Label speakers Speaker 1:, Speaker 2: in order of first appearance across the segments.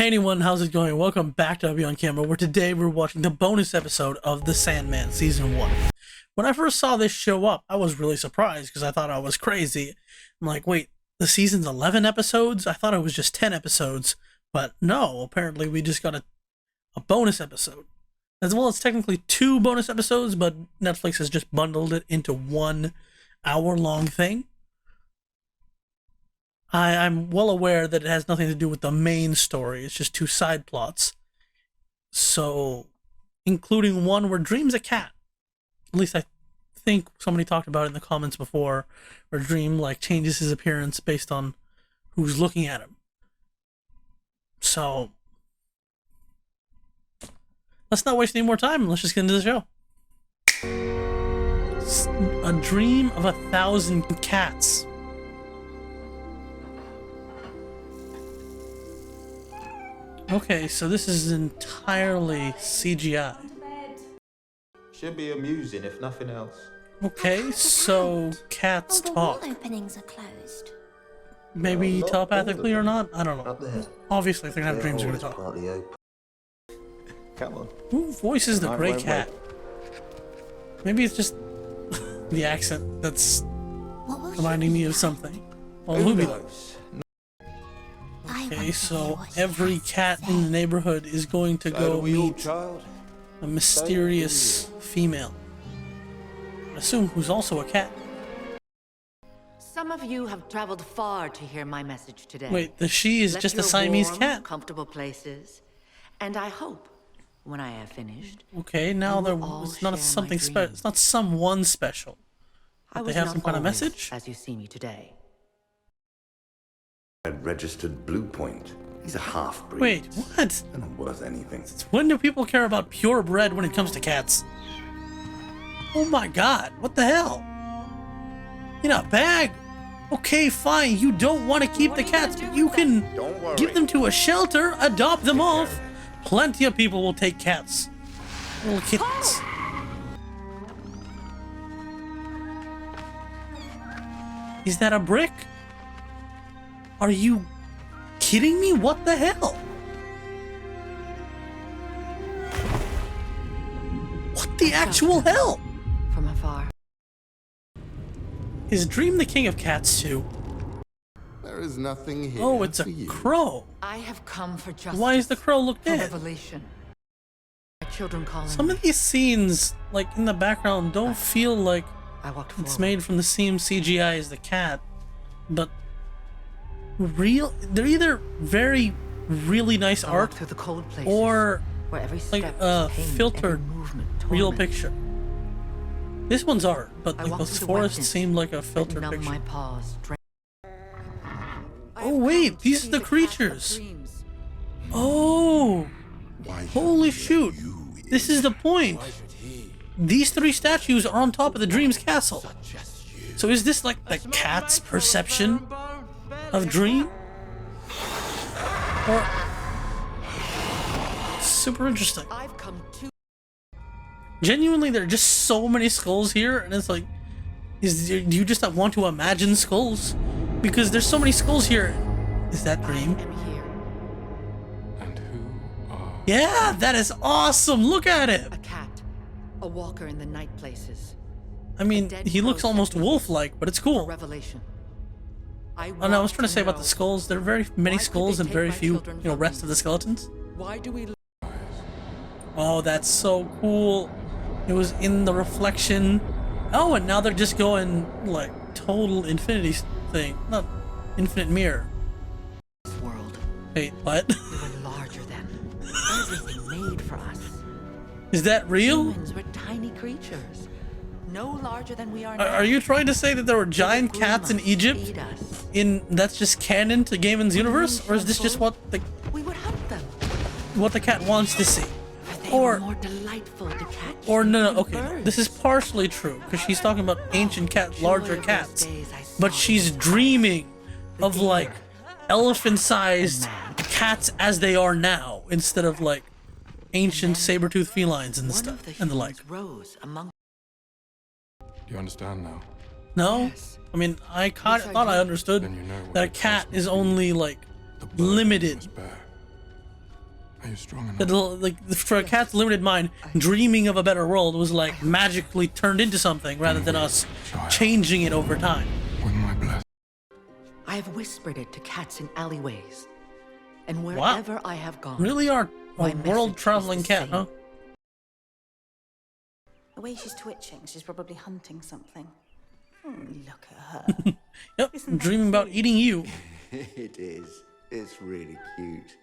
Speaker 1: Hey anyone, how's it going? Welcome back to Abhi on Camera, where today we're watching the bonus episode of The Sandman Season 1. When I first saw this show up, I was really surprised because I thought I was crazy. I'm like, wait, the season's 11 episodes? I thought it was just 10 episodes. But no, apparently we just got a bonus episode. As well as technically 2 bonus episodes, but Netflix has just bundled it into 1 hour-long thing. I'm well aware that it has nothing to do with the main story. It's just 2 side plots. So, including one where Dream's a cat. At least I think somebody talked about it in the comments before, where Dream like changes his appearance based on who's looking at him. So, let's not waste any more time. Let's just get into the show. A dream of 1,000 cats. Okay, so this is entirely CGI.
Speaker 2: Should be amusing, if nothing else.
Speaker 1: Okay, so cats talk.
Speaker 3: All the wall openings are closed.
Speaker 1: Maybe telepathically or not? I don't know.
Speaker 4: Up there.
Speaker 1: Obviously, if they're gonna have dreams, they're gonna talk.
Speaker 4: Partly open.
Speaker 2: Come on.
Speaker 1: Who voices the
Speaker 2: I
Speaker 1: gray
Speaker 2: won't
Speaker 1: cat? Maybe it's just the accent that's
Speaker 3: What will
Speaker 1: reminding me of something. Well, who be like?
Speaker 2: knows?
Speaker 1: Okay, so every cat in the neighborhood is going to
Speaker 2: So
Speaker 1: go
Speaker 2: do we all,
Speaker 1: meet
Speaker 2: child?
Speaker 1: a mysterious female. I assume who's also a cat.
Speaker 5: Some of you have traveled far to hear my message today.
Speaker 1: Wait, the she is
Speaker 5: Left
Speaker 1: just a
Speaker 5: your
Speaker 1: Siamese
Speaker 5: warm,
Speaker 1: cat.
Speaker 5: comfortable places, and I hope, when I have finished,
Speaker 1: Okay, now
Speaker 5: You
Speaker 1: there
Speaker 5: will all
Speaker 1: it's not
Speaker 5: share
Speaker 1: something
Speaker 5: my
Speaker 1: special.
Speaker 5: dreams.
Speaker 1: It's not someone special.
Speaker 5: I
Speaker 1: They
Speaker 5: was
Speaker 1: have
Speaker 5: not
Speaker 1: some kind of
Speaker 5: always
Speaker 1: message?
Speaker 5: as you see me today.
Speaker 4: A registered Blue Point. He's a half-breed.
Speaker 1: Wait, what?
Speaker 4: They're not worth anything.
Speaker 1: When do people care about purebred when it comes to cats? Oh my god, what the hell? In a bag? Okay, fine, you don't want to keep the cats, but you can
Speaker 2: Don't worry.
Speaker 1: give them to a shelter, adopt them off. Plenty of people will take cats. Little kittens. Is that a brick? Are you kidding me? What the hell? What the actual hell?
Speaker 5: From afar.
Speaker 1: Is Dream the king of cats too?
Speaker 6: There is nothing here.
Speaker 1: Oh, it's
Speaker 6: for
Speaker 1: a
Speaker 6: you.
Speaker 1: crow.
Speaker 5: I have come for justice.
Speaker 1: Why does the crow look
Speaker 5: for
Speaker 1: dead?
Speaker 5: revelation. My children calling
Speaker 1: Some
Speaker 5: me.
Speaker 1: of these scenes, like in the background, don't feel like
Speaker 5: I walked
Speaker 1: it's
Speaker 5: forward.
Speaker 1: made from the same CGI as the cat, but they're either really nice
Speaker 5: I walked
Speaker 1: art
Speaker 5: through the cold places,
Speaker 1: or
Speaker 5: where every
Speaker 1: like
Speaker 5: step
Speaker 1: a
Speaker 5: was pain,
Speaker 1: filtered
Speaker 5: every movement
Speaker 1: real
Speaker 5: torment.
Speaker 1: picture. This one's art, but
Speaker 5: I
Speaker 1: like
Speaker 5: walked
Speaker 1: those
Speaker 5: through the
Speaker 1: forests
Speaker 5: wetness
Speaker 1: seem like a
Speaker 5: that
Speaker 1: filtered
Speaker 5: numbed
Speaker 1: picture.
Speaker 5: my paws,
Speaker 1: Oh wait, these are the creatures. Oh,
Speaker 6: Why
Speaker 1: holy
Speaker 6: should
Speaker 1: shoot!
Speaker 6: you
Speaker 1: This is the point. These 3 statues are on top of the Dream's castle.
Speaker 6: suggest you?
Speaker 1: So is this like the cat's perception of Dream? Or super interesting.
Speaker 5: I've come to
Speaker 1: Genuinely, there are just so many skulls here, and it's like, do you just not want to imagine skulls? Because there's so many skulls here. Is that Dream?
Speaker 5: I am here.
Speaker 6: And who are
Speaker 1: Yeah, that is awesome. Look at it.
Speaker 5: A cat, a walker in the night places.
Speaker 1: I mean, he looks almost wolf-like, but it's
Speaker 5: A
Speaker 1: cool.
Speaker 5: revelation.
Speaker 1: Oh no, I was trying to say about the skulls. There are very many skulls and very few, rest of the skeletons.
Speaker 5: Why do we
Speaker 1: Oh, that's so cool. It was in the reflection. Oh, and now they're just going like total infinity thing. Not infinite mirror.
Speaker 5: this world?
Speaker 1: Wait, what?
Speaker 5: We were larger than everything made for us.
Speaker 1: Is that real?
Speaker 5: Humans were tiny creatures, no larger than we are
Speaker 1: Are
Speaker 5: now.
Speaker 1: you trying to say that there were giant cats in Egypt?
Speaker 5: Feed us.
Speaker 1: That's just canon to Gaiman's universe, or is this just what
Speaker 5: We would hunt them.
Speaker 1: the cat wants to see?
Speaker 5: For they
Speaker 1: Or
Speaker 5: were more delightful to catch.
Speaker 1: Or
Speaker 5: than
Speaker 1: no,
Speaker 5: even
Speaker 1: okay, no,
Speaker 5: birds.
Speaker 1: this is partially true because she's talking about ancient cat, larger
Speaker 5: Joy of those
Speaker 1: cats,
Speaker 5: days I saw
Speaker 1: but she's dreaming of
Speaker 5: deer,
Speaker 1: like elephant-sized
Speaker 5: man.
Speaker 1: cats as they are now, instead of like ancient saber-toothed felines and
Speaker 5: One
Speaker 1: stuff
Speaker 5: of the
Speaker 1: and the like.
Speaker 5: humans rose among.
Speaker 6: Do you understand now?
Speaker 1: No,
Speaker 5: Yes.
Speaker 1: I mean I kind
Speaker 5: Yes,
Speaker 1: of
Speaker 5: I
Speaker 1: thought I
Speaker 5: do.
Speaker 1: understood
Speaker 6: Then you know what
Speaker 1: that a
Speaker 6: the
Speaker 1: cat
Speaker 6: cost
Speaker 1: is
Speaker 6: must be.
Speaker 1: only like
Speaker 6: The burden you
Speaker 1: limited.
Speaker 6: must bear. you strong enough?
Speaker 1: That, like, for a cat's limited mind, dreaming of a better world was like magically turned into something rather than us changing it over time.
Speaker 6: With my blessing.
Speaker 5: I have whispered it to cats in alleyways. And wherever I have gone.
Speaker 1: Really are a
Speaker 5: my message
Speaker 1: world-traveling
Speaker 5: is the
Speaker 1: cat,
Speaker 5: same.
Speaker 1: huh?
Speaker 3: The way she's twitching, she's probably hunting something. Look at her.
Speaker 1: Yep, dreaming about eating you.
Speaker 4: It is. It's really cute.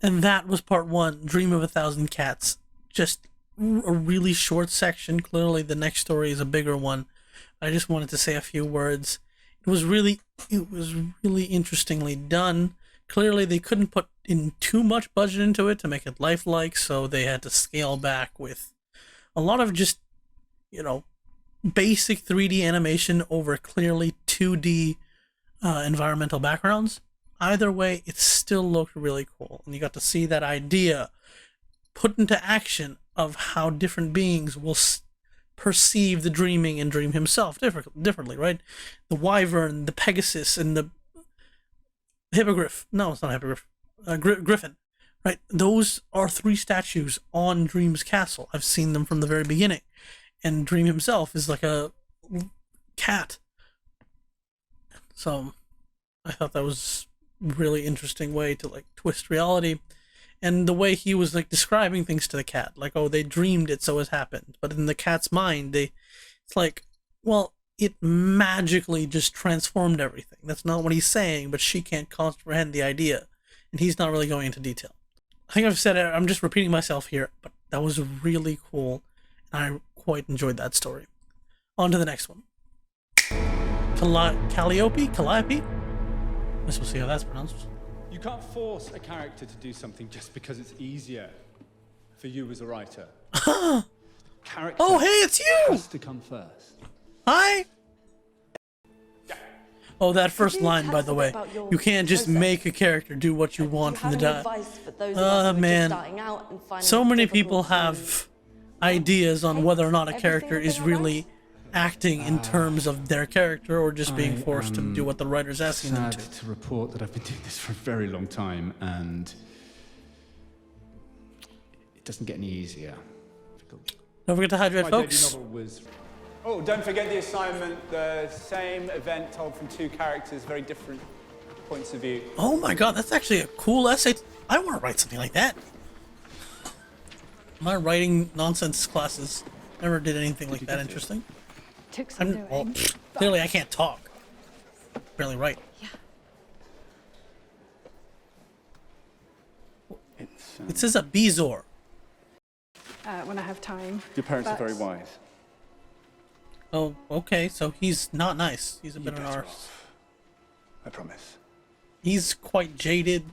Speaker 1: And that was part 1, Dream of a Thousand Cats. Just a really short section. Clearly the next story is a bigger one. I just wanted to say a few words. It was really interestingly done. Clearly they couldn't put in too much budget into it to make it lifelike, so they had to scale back with a lot of just, you know, basic 3D animation over clearly 2D environmental backgrounds. Either way, it still looked really cool, and you got to see that idea put into action of how different beings will perceive the dreaming and dream himself differently, right? The wyvern, the Pegasus, and the hippogriff. No, it's not a hippogriff. Griffin, right? Those are 3 statues on Dream's castle. I've seen them from the very beginning. And Dream himself is like a cat. So I thought that was a really interesting way to like twist reality. And the way he was like describing things to the cat, like, oh, they dreamed it, so it happened. But in the cat's mind, it's like, well, it magically just transformed everything. That's not what he's saying, but she can't comprehend the idea. And he's not really going into detail. I think I've said it, I'm just repeating myself here, but that was really cool. And I quite enjoyed that story. On to the next one. Calliope? Calliope? I guess we'll see how that's pronounced.
Speaker 7: You can't force a character to do something just because it's easier for you as a writer. Character
Speaker 1: Oh, hey, it's you!
Speaker 7: has to come first.
Speaker 1: Hi! Oh, that first line, by the way. You can't just make a character do what you want from the die. Man. So many people have ideas on whether or not a character is really acting in terms of their character or just being forced to do what the writer's asking them
Speaker 7: Sad
Speaker 1: to.
Speaker 7: to report that I've been doing this for a very long time, and it doesn't get any easier.
Speaker 1: Don't forget to hydrate,
Speaker 7: My
Speaker 1: folks.
Speaker 7: debut novel was... Oh, don't forget the assignment. The same event told from 2 characters, very different points of view.
Speaker 1: Oh my god, that's actually a cool essay. I want to write something like that. My writing nonsense classes never did anything like that interesting.
Speaker 8: Took some doing.
Speaker 1: Well, clearly I can't talk. Barely write.
Speaker 8: Yeah.
Speaker 1: It says a Bezor.
Speaker 8: When I have time.
Speaker 7: Your parents are
Speaker 8: But-
Speaker 7: very wise.
Speaker 1: Oh, okay, so he's not nice. He's a bit of an
Speaker 7: better
Speaker 1: arse.
Speaker 7: off. I promise.
Speaker 1: He's quite jaded.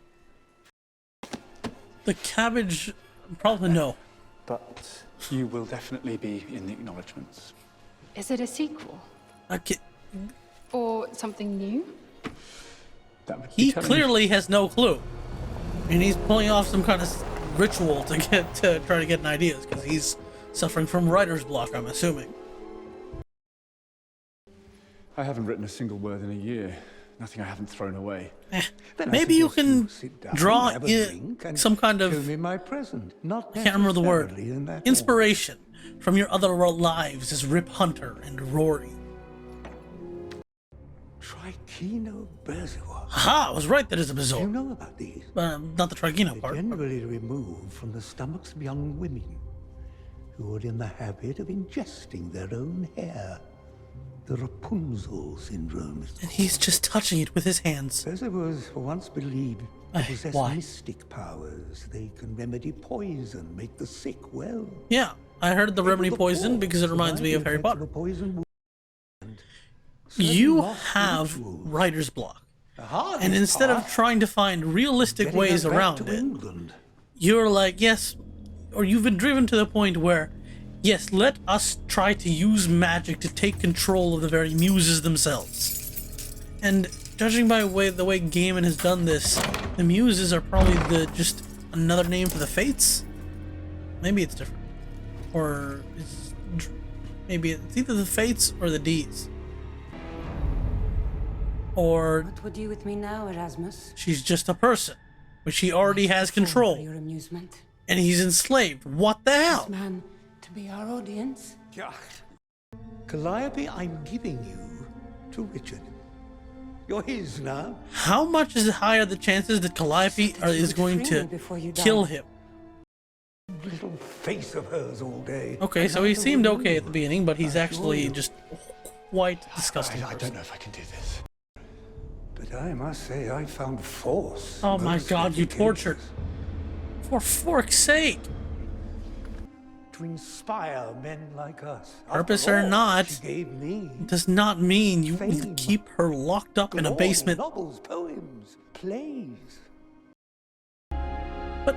Speaker 1: The cabbage, probably no.
Speaker 7: But you will definitely be in the acknowledgements.
Speaker 8: Is it a sequel?
Speaker 1: Okay.
Speaker 8: Or something new?
Speaker 7: That would be
Speaker 1: He
Speaker 7: telling
Speaker 1: clearly has no clue. And he's pulling off some kind of ritual to try to get an idea, because he's suffering from writer's block, I'm assuming.
Speaker 7: I haven't written a single word in a year. Nothing I haven't thrown away.
Speaker 1: Maybe you can draw some kind of,
Speaker 9: Show me my present. Not
Speaker 1: I can't remember the word,
Speaker 9: necessarily in that
Speaker 1: inspiration from your other lives as Rip Hunter and Rory.
Speaker 9: Trichino bezoar.
Speaker 1: Aha, I was right, that is a
Speaker 9: Do you
Speaker 1: Bezor.
Speaker 9: know about these?
Speaker 1: Not the Trigino part.
Speaker 9: Generally removed from the stomachs of young women who are in the habit of ingesting their own hair. The Rapunzel syndrome is
Speaker 1: And he's just touching it with his hands.
Speaker 9: Bezoars were once believed to possess
Speaker 1: Why?
Speaker 9: mystic powers. They can remedy poison, make the sick well.
Speaker 1: Yeah, I heard the remedy
Speaker 9: The
Speaker 1: poison
Speaker 9: poor
Speaker 1: because it reminds me
Speaker 9: survive
Speaker 1: of
Speaker 9: the
Speaker 1: Harry
Speaker 9: effects
Speaker 1: Potter.
Speaker 9: a poison wound.
Speaker 1: You
Speaker 9: Certain
Speaker 1: have
Speaker 9: rituals.
Speaker 1: writer's block.
Speaker 9: The hardest
Speaker 1: And instead of
Speaker 9: part,
Speaker 1: trying to find realistic
Speaker 9: getting
Speaker 1: ways
Speaker 9: them back
Speaker 1: around
Speaker 9: to
Speaker 1: it,
Speaker 9: England.
Speaker 1: you're like, yes, or you've been driven to the point where, yes, let us try to use magic to take control of the very muses themselves. And judging by the way Gaiman has done this, the muses are probably just another name for the fates? Maybe it's different. Or maybe it's either the fates or the D's. or
Speaker 10: What would you with me now, Erasmus?
Speaker 1: she's just a person, but she already has control,
Speaker 10: For your amusement.
Speaker 1: and he's enslaved. What the
Speaker 10: This
Speaker 1: hell?
Speaker 10: man to be our audience?
Speaker 9: Calliope, I'm giving you to Richard. You're his now.
Speaker 1: How much is it higher the chances that Calliope is going to kill him?
Speaker 9: Little face of hers all day.
Speaker 1: Okay, so he seemed okay at the beginning, but he's actually just quite disgusting.
Speaker 9: I don't know if I can do this. But I must say, I found force.
Speaker 1: Oh my
Speaker 9: most
Speaker 1: god, you
Speaker 9: cases.
Speaker 1: tortured. For fork's sake.
Speaker 9: To inspire men like us.
Speaker 1: Purpose
Speaker 9: After
Speaker 1: or
Speaker 9: all,
Speaker 1: not,
Speaker 9: she gave me
Speaker 1: does not mean you
Speaker 9: fame,
Speaker 1: keep her locked up in a
Speaker 9: glory,
Speaker 1: basement.
Speaker 9: novels, poems, plays.
Speaker 1: But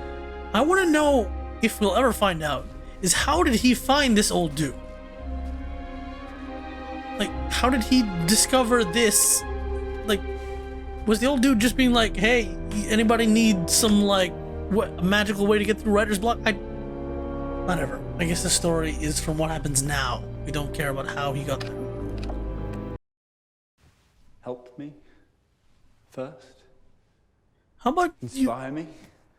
Speaker 1: I want to know, if we'll ever find out, is how did he find this old dude? Like, how did he discover this? Like, was the old dude just being like, hey, anybody need some, like, what, a magical way to get through writer's block? Whatever. I guess the story is from what happens now. We don't care about how he got there.
Speaker 7: Help me first.
Speaker 1: How about
Speaker 7: Inspire me.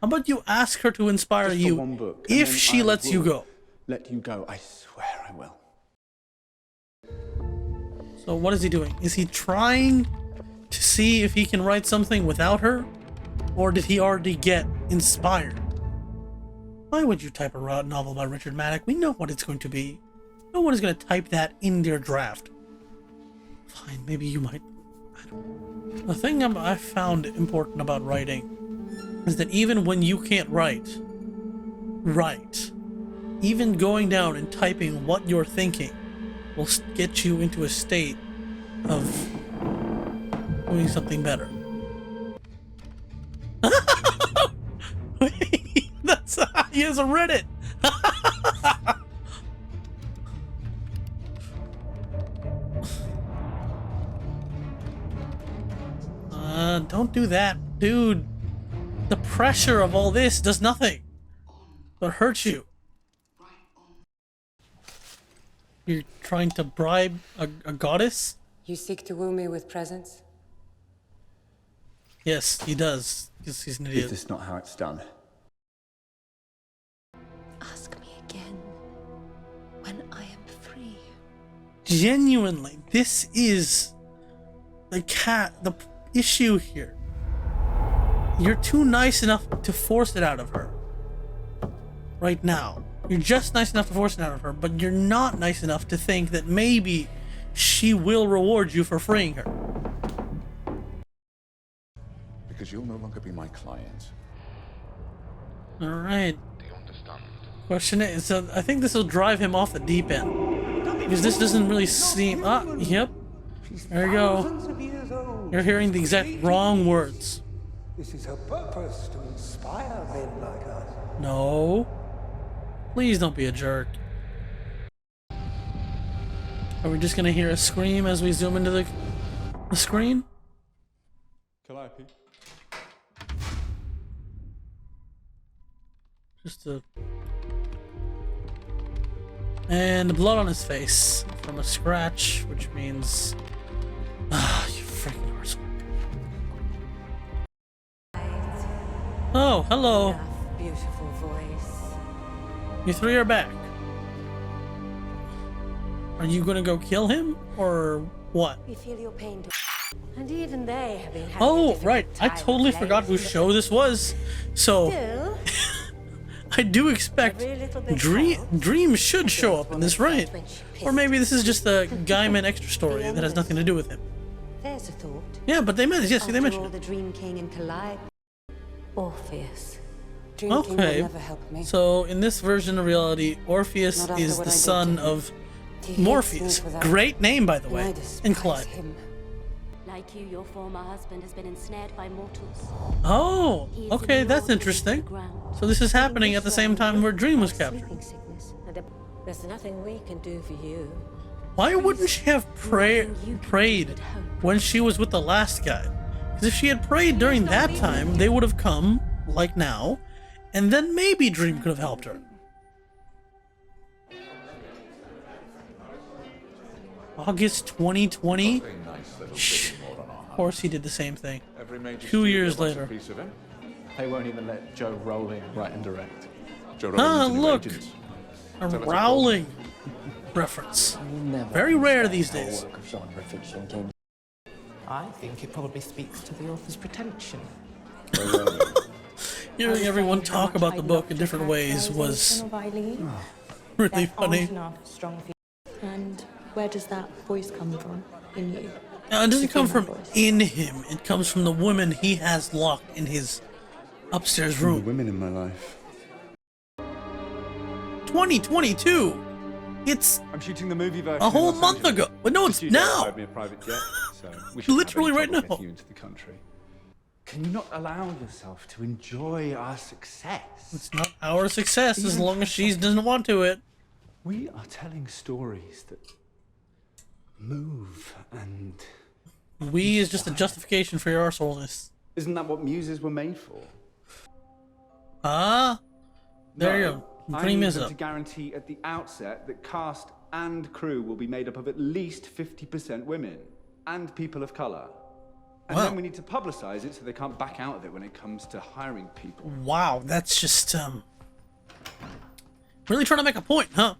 Speaker 1: How about you ask her to inspire
Speaker 7: Just for
Speaker 1: you
Speaker 7: one book, and
Speaker 1: if
Speaker 7: then
Speaker 1: she
Speaker 7: I
Speaker 1: lets you
Speaker 7: will
Speaker 1: go?
Speaker 7: Let you go. I swear I will.
Speaker 1: So what is he doing? Is he trying to see if he can write something without her? Or did he already get inspired? Why would you type a novel by Richard Maddock? We know what it's going to be. No one is going to type that in their draft. Fine, maybe you might. I don't know. The thing I found important about writing is that even when you can't write, even going down and typing what you're thinking will get you into a state of doing something better. That's he hasn't read it. Don't do that, dude. The pressure of all this does nothing but hurt you. You're trying to bribe a goddess?
Speaker 10: You seek to woo me with presents?
Speaker 1: Yes, he does. Because he's an
Speaker 7: Is
Speaker 1: idiot.
Speaker 7: this not how it's done?
Speaker 3: Ask me again when I am free.
Speaker 1: Genuinely, this is the issue here. You're too nice enough to force it out of her. Right now. You're just nice enough to force it out of her, but you're not nice enough to think that maybe she will reward you for freeing her.
Speaker 6: Because you'll no longer be my client.
Speaker 1: Alright.
Speaker 6: Do you understand?
Speaker 1: Question is, so I think this will drive him off the deep end. Because this doesn't really seem... Yep. There you go.
Speaker 9: Thousands of years old.
Speaker 1: You're hearing the exact wrong words.
Speaker 9: This is her purpose, to inspire men like us.
Speaker 1: No. Please don't be a jerk. Are we just gonna hear a scream as we zoom into the screen?
Speaker 7: Calliope.
Speaker 1: Just a... And blood on his face from a scratch, which means... you freaking arsehole. Oh, hello.
Speaker 10: Beautiful voice.
Speaker 1: You three are back. Are you gonna go kill him, or what?
Speaker 10: We feel your pain too. And even they have been having a
Speaker 1: Oh,
Speaker 10: difficult
Speaker 1: right. I
Speaker 10: time
Speaker 1: totally
Speaker 10: with
Speaker 1: forgot whose
Speaker 10: layers.
Speaker 1: show this was. So,
Speaker 10: Still,
Speaker 1: I do expect
Speaker 10: every little bit
Speaker 1: Dream
Speaker 10: helps.
Speaker 1: should show up in this, right? Or maybe this is just a Gaiman extra story that has nothing to do with him.
Speaker 10: There's a thought.
Speaker 1: Yeah, but they mentioned, yes, they
Speaker 10: After
Speaker 1: mentioned
Speaker 10: all,
Speaker 1: it.
Speaker 10: the Dream King and Calliope. Orpheus. Dream King will
Speaker 1: Okay,
Speaker 10: never help me.
Speaker 1: so in this version of reality, Orpheus
Speaker 10: Not after
Speaker 1: is
Speaker 10: what
Speaker 1: the
Speaker 10: I did
Speaker 1: son
Speaker 10: to him.
Speaker 1: of
Speaker 10: He hates
Speaker 1: Morpheus.
Speaker 10: me for that.
Speaker 1: Great name, by the
Speaker 10: And I
Speaker 1: way,
Speaker 10: despise
Speaker 1: and Clyde.
Speaker 10: him.
Speaker 11: Like you, your former husband has been ensnared by mortals.
Speaker 1: Oh,
Speaker 11: He is
Speaker 1: okay,
Speaker 11: in
Speaker 1: that's
Speaker 11: the
Speaker 1: interesting.
Speaker 11: ground.
Speaker 1: So this is happening at the same time where Dream was captured.
Speaker 10: Sleeping sickness. There's nothing we can do for you.
Speaker 1: Why wouldn't she have prayed when she was with the last guy? Because if she had prayed during that time, they would have come, like now, and then maybe Dream could have helped her. August 2020? course he did the same thing.
Speaker 6: Every major
Speaker 1: 2 years
Speaker 6: studio wants a
Speaker 1: later.
Speaker 6: piece of him.
Speaker 7: They won't even let Joe Rowling write and direct.
Speaker 6: Joe
Speaker 1: Ah,
Speaker 6: Rogan's a new
Speaker 1: look!
Speaker 6: agent.
Speaker 1: A
Speaker 6: Tell us a
Speaker 1: Rowling reference. Very rare these days.
Speaker 12: I think it probably speaks to the author's pretension.
Speaker 1: Hearing everyone talk about the book in different ways was really funny.
Speaker 10: And where does that voice come from in you?
Speaker 1: It doesn't come from in him. It comes from the women he has locked in his upstairs room.
Speaker 4: The women in my life.
Speaker 1: 2022. It's
Speaker 7: I'm shooting the movie version
Speaker 1: a whole
Speaker 7: in Los
Speaker 1: month
Speaker 7: Angeles.
Speaker 1: ago. But no,
Speaker 7: The
Speaker 1: it's
Speaker 7: studio
Speaker 1: now.
Speaker 7: hired me a private jet, so we shouldn't
Speaker 1: Literally
Speaker 7: have any
Speaker 1: right
Speaker 7: trouble
Speaker 1: now.
Speaker 7: getting you into the country. Can you not allow yourself to enjoy our success?
Speaker 1: It's not our success as long as she doesn't want to it.
Speaker 7: We are telling stories that move and...
Speaker 1: We is just a justification for your arseholeness.
Speaker 7: Isn't that what muses were made for?
Speaker 1: Ah, there you
Speaker 7: No,
Speaker 1: go.
Speaker 7: I
Speaker 1: Putting
Speaker 7: need
Speaker 1: this
Speaker 7: them
Speaker 1: up.
Speaker 7: to guarantee at the outset that cast and crew will be made up of at least 50% women and people of color. And
Speaker 1: Wow.
Speaker 7: then we need to publicize it so they can't back out of it when it comes to hiring people.
Speaker 1: Wow, that's just really trying to make a point, huh?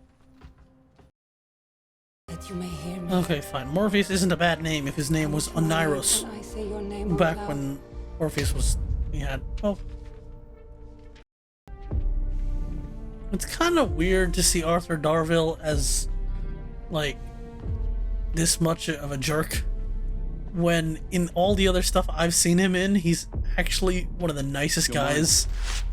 Speaker 10: That you may hear me.
Speaker 1: Okay, fine. Morpheus isn't a bad name if his name was Oniros.
Speaker 10: When I say your name
Speaker 1: Back
Speaker 10: out loud.
Speaker 1: when Morpheus was, he had, oh. It's kind of weird to see Arthur Darvill as, like, this much of a jerk, when in all the other stuff I've seen him in, he's actually one of the nicest guys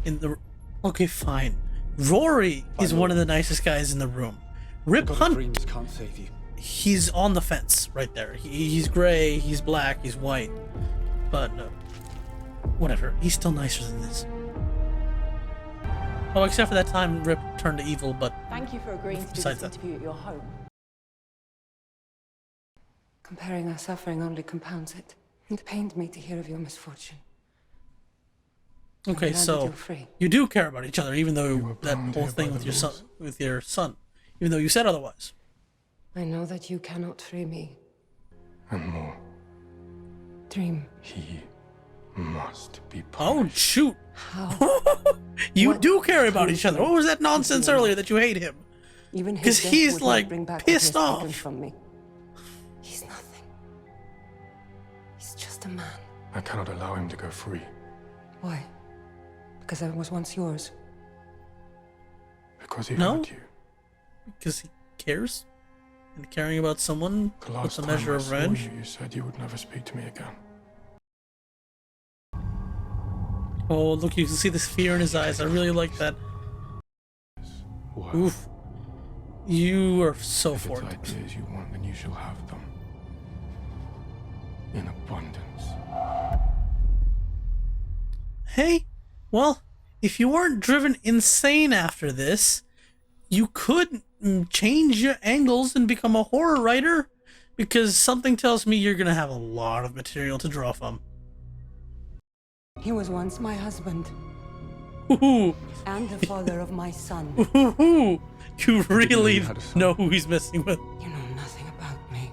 Speaker 1: in the... Okay, fine. Rory is one of the nicest guys in the room. Rip Hunt,
Speaker 7: Dreams can't save you.
Speaker 1: he's on the fence right there. He's gray, he's black, he's white. But, whatever. He's still nicer than this. Oh, except for that time Rip turned to evil, but
Speaker 3: Thank you for agreeing to do
Speaker 1: Besides
Speaker 3: this
Speaker 1: that.
Speaker 3: interview at your home.
Speaker 10: Comparing our suffering only compounds it. It pained me to hear of your misfortune.
Speaker 1: okay,
Speaker 10: landed
Speaker 1: so
Speaker 10: you free.
Speaker 1: you do care about each other, even
Speaker 6: You
Speaker 1: though
Speaker 6: were
Speaker 1: that
Speaker 6: bound
Speaker 1: whole
Speaker 6: here
Speaker 1: thing
Speaker 6: by
Speaker 1: with
Speaker 6: the
Speaker 1: your son, even though you said otherwise.
Speaker 10: I know that you cannot free me.
Speaker 6: And more.
Speaker 10: Dream.
Speaker 6: He must be
Speaker 1: Oh
Speaker 6: punished.
Speaker 1: shoot!
Speaker 10: How?
Speaker 1: You
Speaker 10: What
Speaker 1: do care about
Speaker 10: could
Speaker 1: each other.
Speaker 10: you
Speaker 1: What was that nonsense
Speaker 10: do?
Speaker 1: earlier that you hate him?
Speaker 10: Even
Speaker 1: 'Cause
Speaker 10: his death
Speaker 1: he's,
Speaker 10: would not
Speaker 1: like,
Speaker 10: bring back what
Speaker 1: pissed
Speaker 10: he has taken
Speaker 1: off.
Speaker 10: from me. He's nothing. He's just a man.
Speaker 6: I cannot allow him to go free.
Speaker 10: Why? Because I was once yours.
Speaker 6: Because he
Speaker 1: No.
Speaker 6: hurt you.
Speaker 1: Because he cares, and caring about someone
Speaker 6: The
Speaker 1: with
Speaker 6: last
Speaker 1: a
Speaker 6: time
Speaker 1: measure
Speaker 6: I
Speaker 1: of
Speaker 6: saw
Speaker 1: revenge.
Speaker 6: you, you said you would never speak to me again.
Speaker 1: Oh, look, you can see this fear in his eyes. I really like that.
Speaker 6: Well,
Speaker 1: Oof. You are so
Speaker 6: if it's
Speaker 1: forward.
Speaker 6: ideas you want, then you shall have them. In abundance.
Speaker 1: Hey, well, if you weren't driven insane after this, you could change your angles and become a horror writer, because something tells me you're gonna have a lot of material to draw from.
Speaker 10: He was once my husband
Speaker 1: Ooh,
Speaker 10: and the father of my son.
Speaker 1: ooh, you really
Speaker 6: you had a son.
Speaker 1: know who he's messing with.
Speaker 10: You know nothing about me.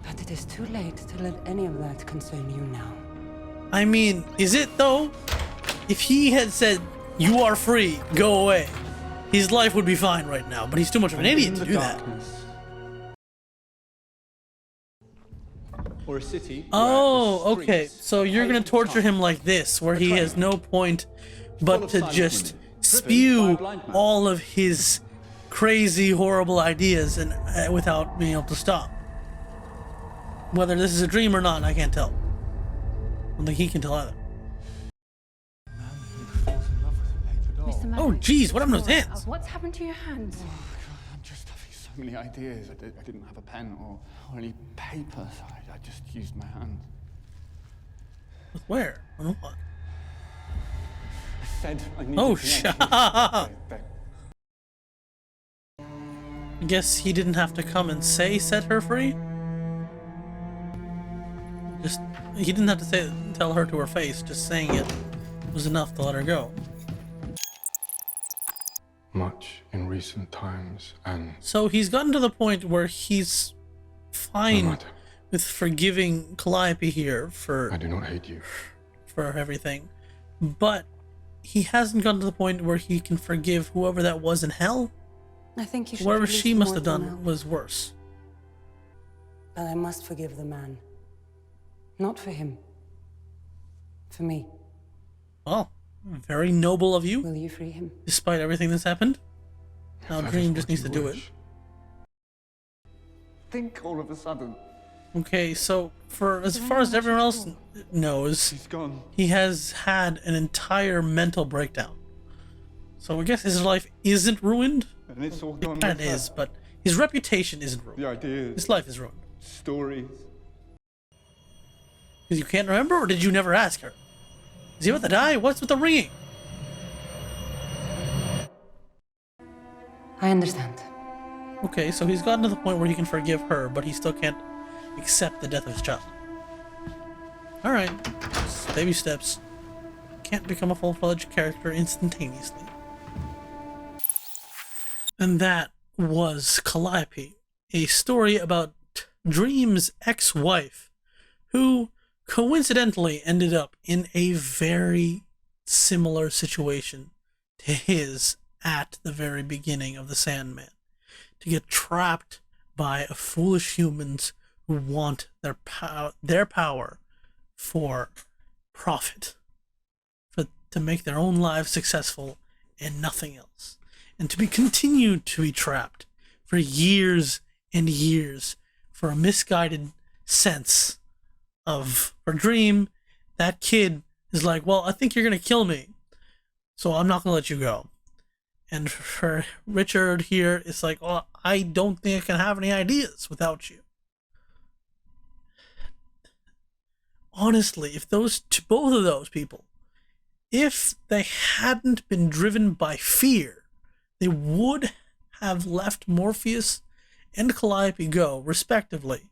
Speaker 10: But it is too late to let any of that concern you now.
Speaker 1: I mean, is it though? If he had said, "You are free, go away," his life would be fine right now, but he's too much of an idiot to do that.
Speaker 7: Or a city.
Speaker 1: Oh,
Speaker 7: where the
Speaker 1: okay.
Speaker 7: streets
Speaker 1: So you're gonna
Speaker 7: paved with
Speaker 1: torture him
Speaker 7: time.
Speaker 1: like this, where he
Speaker 7: train.
Speaker 1: has no point
Speaker 7: Full
Speaker 1: but
Speaker 7: of
Speaker 1: to
Speaker 7: silent
Speaker 1: just
Speaker 7: women, driven by a
Speaker 1: spew
Speaker 7: blind man.
Speaker 1: all of his crazy, horrible ideas and without being able to stop. Whether this is a dream or not, I can't tell. I don't think he can tell either.
Speaker 8: Mr.
Speaker 1: Oh,
Speaker 8: Maverick,
Speaker 1: jeez, what happened to his
Speaker 8: it's all
Speaker 1: hands?
Speaker 8: right. What's happened to your hands?
Speaker 7: I'm just having so many ideas. I didn't have a pen or any paper, so I just used my hands.
Speaker 1: Where? On what?
Speaker 7: I said I needed
Speaker 1: Oh,
Speaker 7: connections.
Speaker 1: shut.
Speaker 7: They-
Speaker 1: I guess he didn't have to come and say set her free. Just he didn't have to tell her to her face. Just saying it was enough to let her go.
Speaker 6: Much in recent times, and
Speaker 1: So he's gotten to the point where he's
Speaker 6: no
Speaker 1: fine
Speaker 6: matter.
Speaker 1: with forgiving Calliope here
Speaker 6: I do not hate you.
Speaker 1: for everything, but he hasn't gotten to the point where he can forgive whoever that was in hell.
Speaker 10: I think you should.
Speaker 1: Whatever
Speaker 10: release
Speaker 1: she
Speaker 10: the
Speaker 1: must have
Speaker 10: mortal
Speaker 1: done
Speaker 10: now.
Speaker 1: was worse.
Speaker 10: But I must forgive the man. Not for him. For me.
Speaker 1: Well, very noble of you,
Speaker 10: Will you free him?
Speaker 1: despite everything that's happened. Now
Speaker 6: That
Speaker 1: Dream
Speaker 6: is
Speaker 1: just
Speaker 6: what
Speaker 1: needs
Speaker 6: you
Speaker 1: to do it.
Speaker 6: wish.
Speaker 4: Think all of a sudden.
Speaker 1: Okay, so for as far as everyone else knows,
Speaker 6: He's gone.
Speaker 1: he has had an entire mental breakdown. So I guess his life isn't ruined.
Speaker 6: And it's all gone.
Speaker 1: It is, but his reputation isn't ruined.
Speaker 6: The ideas,
Speaker 1: His life is ruined.
Speaker 6: stories.
Speaker 1: Because you can't remember, or did you never ask her? Is he about to die? What's with the ringing?
Speaker 10: I understand.
Speaker 1: Okay, so he's gotten to the point where he can forgive her, but he still can't accept the death of his child. Alright, baby steps. Can't become a full-fledged character instantaneously. And that was Calliope, a story about Dream's ex-wife, who coincidentally ended up in a very similar situation to his at the very beginning of the Sandman. To get trapped by foolish humans who want their power for profit, to make their own lives successful and nothing else, and to be continued to be trapped for years and years for a misguided sense of her dream. That kid is like, well, I think you're gonna kill me, so I'm not gonna let you go. And for Richard here, it's like, oh, I don't think I can have any ideas without you. Honestly, if both of those people, if they hadn't been driven by fear, they would have let Morpheus and Calliope go, respectively,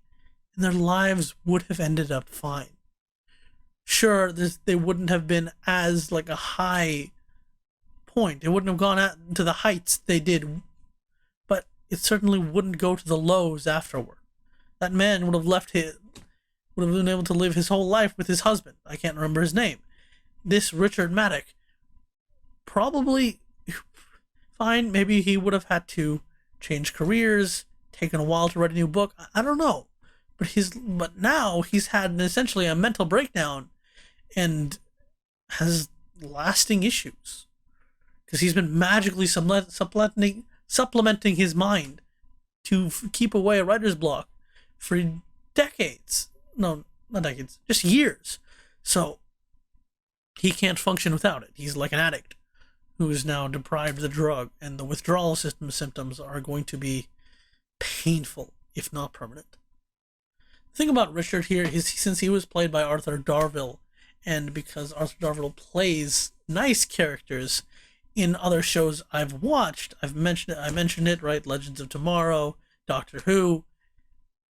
Speaker 1: and their lives would have ended up fine. Sure, they wouldn't have been as like a high point. It wouldn't have gone out to the heights they did, but it certainly wouldn't go to the lows afterward. That man would have been able to live his whole life with his husband. I can't remember his name. This Richard Maddock, probably fine. Maybe he would have had to change careers, taken a while to write a new book. I don't know, but now he's had essentially a mental breakdown and has lasting issues because he's been magically supplementing his mind to keep away a writer's block for decades. No, not decades, just years. So he can't function without it. He's like an addict who is now deprived of the drug, and the withdrawal system symptoms are going to be painful, if not permanent. The thing about Richard here is, since he was played by Arthur Darvill, and because Arthur Darvill plays nice characters in other shows I've watched, I mentioned it, right? Legends of Tomorrow, Doctor Who.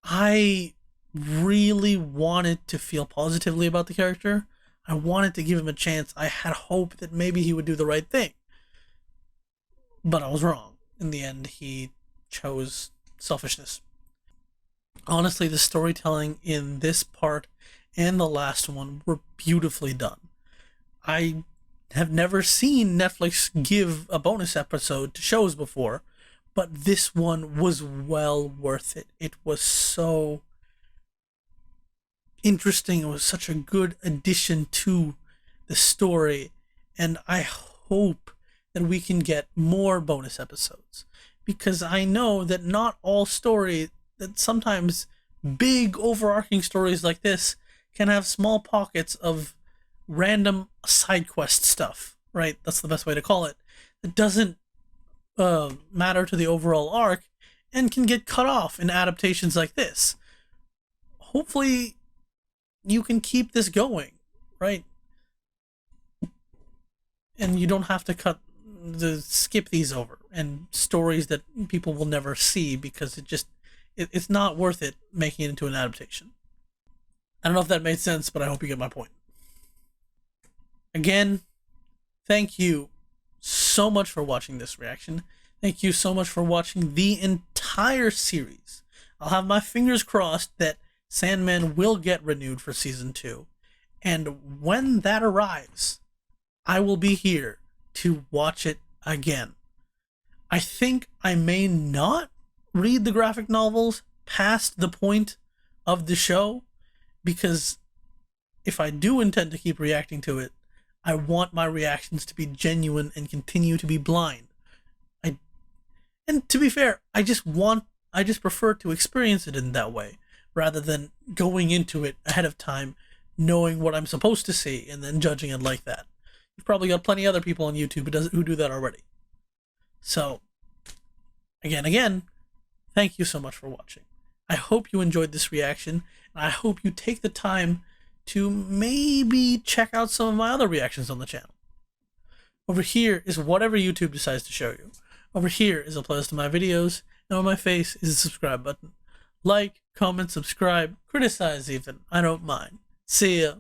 Speaker 1: I really wanted to feel positively about the character. I wanted to give him a chance. I had hope that maybe he would do the right thing. But I was wrong. In the end, he chose selfishness. Honestly, the storytelling in this part and the last one were beautifully done. I have never seen Netflix give a bonus episode to shows before, but this one was well worth it. It was so interesting. It was such a good addition to the story, and I hope that we can get more bonus episodes, because I know that not all story, that sometimes big overarching stories like this can have small pockets of random side quest stuff, right? That's the best way to call it. It doesn't matter to the overall arc and can get cut off in adaptations like this. Hopefully you can keep this going, right? And you don't have to skip these over, and stories that people will never see because it's not worth it making it into an adaptation. I don't know if that made sense, but I hope you get my point. Again, thank you so much for watching this reaction. Thank you so much for watching the entire series. I'll have my fingers crossed that Sandman will get renewed for season 2. And when that arrives, I will be here to watch it again. I think I may not read the graphic novels past the point of the show, because if I do intend to keep reacting to it, I want my reactions to be genuine and continue to be blind. And to be fair, I just prefer to experience it in that way, rather than going into it ahead of time, knowing what I'm supposed to see, and then judging it like that. You've probably got plenty of other people on YouTube who do that already. So, again, thank you so much for watching. I hope you enjoyed this reaction, and I hope you take the time to maybe check out some of my other reactions on the channel. Over here is whatever YouTube decides to show you. Over here is a playlist of my videos, and on my face is a subscribe button. Like, comment, subscribe, criticize even. I don't mind. See ya.